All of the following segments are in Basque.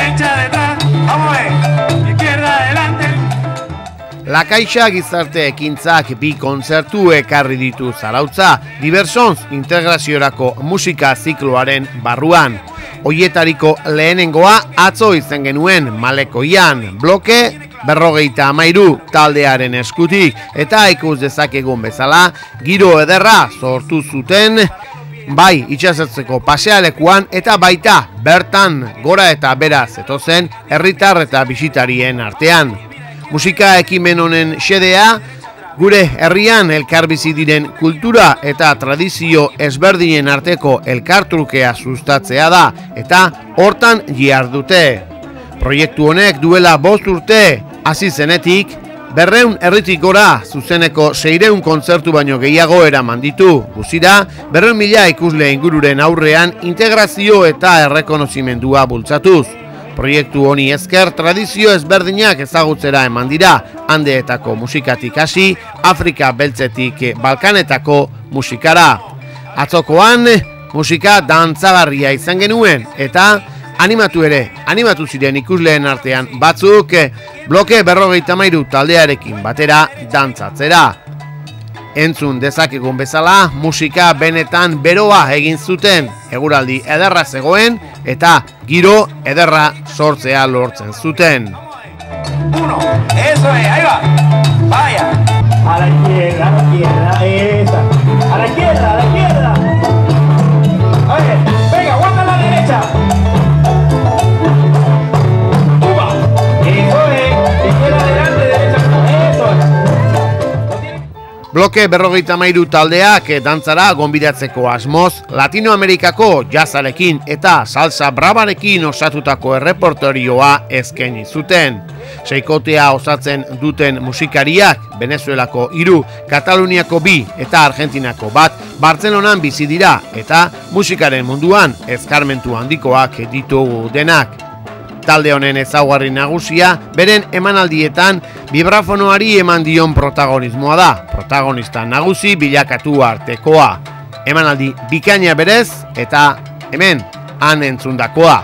derecha detrás. Vamos a ver. Izquierda adelante. La Caixa gizarte ekintzak bi kontzertu ekarri ditu Zarautza, Diversons integraziorako musika zikloaren barruan. Hoietariko lehenengoa atzo izan genuen Malekoian, bloke 53 taldearen eskutik, eta ikus dezakegun bezala, giro ederra sortu zuten, bai itxasertzeko pasealekuan eta baita bertan gora eta bera zetozen herritar eta bisitarien artean. Musika ekimen honen xedea, gure herrian elkarbizi diren kultura eta tradizio ezberdinen arteko elkartrukea sustatzea da, eta hortan jardute. Proiektu honek duela 5 urte hasi zenetik, 200 herritik gora zuzeneko 600 kontzertu baino gehiago eraman ditu. Guztira, 200.000 ikusle ingururen aurrean integrazio eta errekonozimendua bultzatuz. Proiektu honi esker tradizio ezberdinak ezagutzera eman dira, Andeetako musikatik hasi, Afrika beltzetik Balkanetako musikara. Atzokoan musika dantzagarria izan genuen, eta animatu ziren ikusleen artean batzuk bloke 53 taldearekin batera dantzatzera. Entzun dezakegun bezala, musika benetan beroa egin zuten, eguraldi ederra zegoen eta giro ederra sortzea lortzen zuten. Uno, eso es, ahí va. Vaya. A la izquierda, esa. A la izquierda. Oye, venga, aguanta la derecha. Bloke 53 taldeak dantzara gonbidatzeko asmoz, Latinoamerikako jazzarekin eta salsa bravarekin osatutako errepertorioa eskaini zuten. Seikotea osatzen duten musikariak, Venezuelako 3, Kataluniako 2 eta Argentinako 1, Bartzelonan bizi dira eta musikaren munduan eskarmentu handikoak ditugu denak. Talde honen ezaugarri nagusia, beren emanaldietan vibrafonoari eman dion protagonismoa da. Protagonista nagusi bilakatu artekoa. Emanaldi bikaina berez eta hemen han entzundakoa.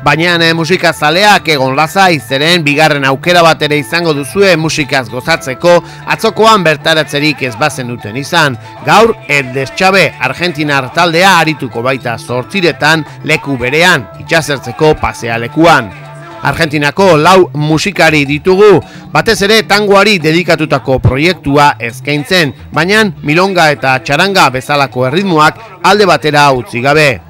Baina musika zaleak egon lasai, zeren bigarren aukera bat ere izango duzue musikaz gozatzeko, atzokoan bertaratzerik ez bazen duten izan. Gaur, El Deschave argentinar taldea arituko baita 8 leku berean, itxasertzeko pasealekuan. Argentinako 4 musikari ditugu, batez ere tangoari dedikatutako proiektua eskaintzen, baina milonga eta txaranga bezalako erritmoak alde batera utzi gabe.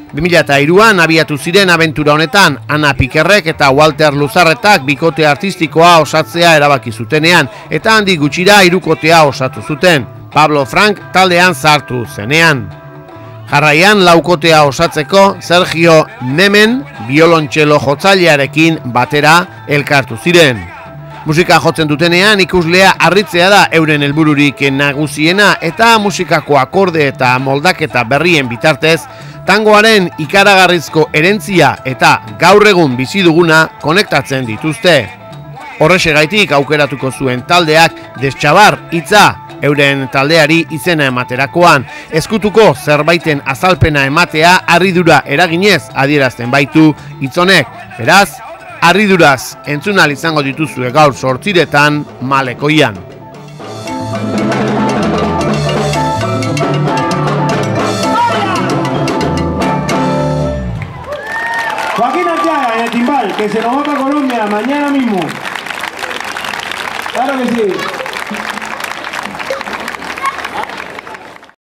2003an abiatu ziren abentura honetan, Ana Pikerrek eta Walter Luzarretak bikote artistikoa osatzea erabaki zutenean, eta handik gutxira 3kotea osatu zuten, Pablo Frank taldean sartu zenean. Jarraian 4kotea osatzeko Sergio Nemen biolontxelo jotzailearekin batera elkartu ziren. Musika jotzen dutenean ikuslea harritzea da euren helbururik nagusiena, eta musikako akorde eta moldaketa berrien bitartez tangoaren ikaragarrizko herentzia eta gaur egun bizi duguna konektatzen dituzte. Horrexegaitik aukeratuko zuen taldeak Deschave hitza euren taldeari izena ematerakoan, ezkutuko zerbaiten azalpena ematea harridura eraginez adierazten baitu hitzonek. Beraz, harriduraz entzun ahal izango dituzue gaur 8 Malekoian. Joaquín Arteaga en el timbal, que se nos va para Colombia mañana mismo. Claro que sí.